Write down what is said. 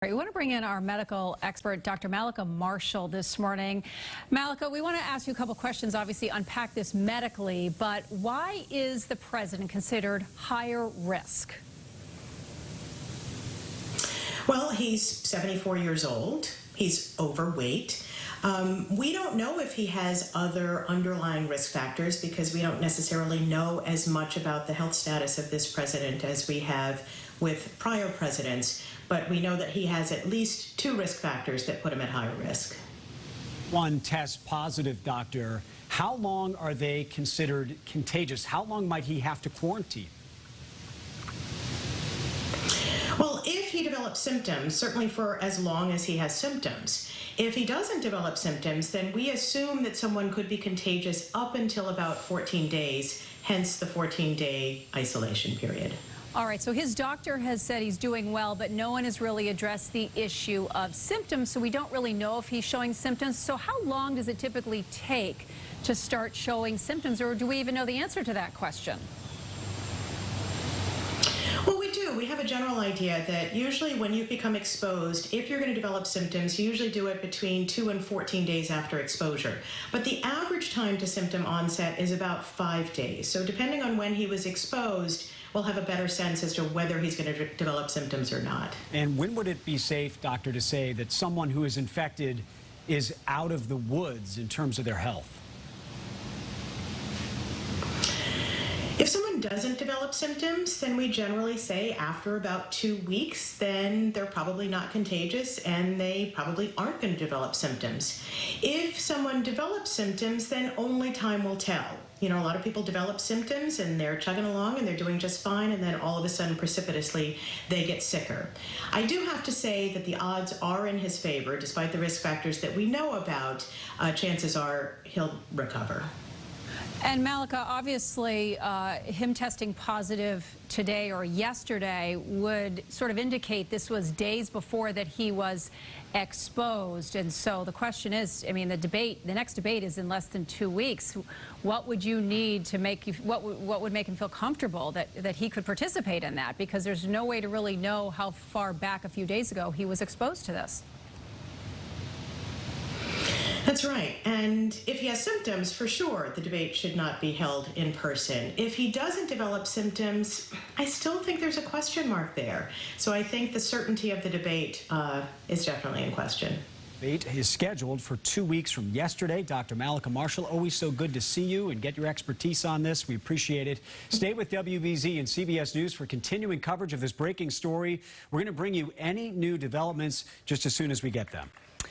We want to bring in our medical expert, Dr. Mallika Marshall, this morning. Mallika, we want to ask you a couple questions, obviously unpack this medically, but why is the president considered higher risk? Well, he's 74 years old. He's overweight. We don't know if he has other underlying risk factors because we don't necessarily know as much about the health status of this president as we have with prior presidents, but we know that he has at least two risk factors that put him at higher risk. One test positive, doctor. How long are they considered contagious? How long might he have to quarantine? Well, if he develops symptoms, certainly for as long as he has symptoms. If he doesn't develop symptoms, then we assume that someone could be contagious up until about 14 days, hence the 14-day isolation period. All right, so his doctor has said he's doing well, but no one has really addressed the issue of symptoms, so we don't really know if he's showing symptoms. So how long does it typically take to start showing symptoms, or do we even know the answer to that question? Well, we do. We have a general idea that usually when you become exposed, if you're going to develop symptoms, you usually do it between 2 and 14 days after exposure. But the average time to symptom onset is about 5 days. So depending on when he was exposed, we'll have a better sense as to whether he's going to develop symptoms or not. And when would it be safe, doctor, to say that someone who is infected is out of the woods in terms of their health? If someone doesn't develop symptoms, then we generally say after about 2 weeks, then they're probably not contagious and they probably aren't going to develop symptoms. If someone develops symptoms, then only time will tell. You know, a lot of people develop symptoms and they're chugging along and they're doing just fine, and then all of a sudden, precipitously, they get sicker. I do have to say that the odds are in his favor, despite the risk factors that we know about. Chances are he'll recover. And Mallika, obviously, him testing positive today or yesterday would sort of indicate this was days before that he was exposed. And so the question is, I mean, the next debate is in less than 2 weeks. What would you need to make you, what would make him feel comfortable that he could participate in that? Because there's no way to really know how far back a few days ago he was exposed to this. That's right. And if he has symptoms, for sure, the debate should not be held in person. If he doesn't develop symptoms, I still think there's a question mark there. So I think the certainty of the debate is definitely in question. Debate is scheduled for 2 weeks from yesterday. Dr. Mallika Marshall, always so good to see you and get your expertise on this. We appreciate it. Stay with WBZ and CBS News for continuing coverage of this breaking story. We're going to bring you any new developments just as soon as we get them.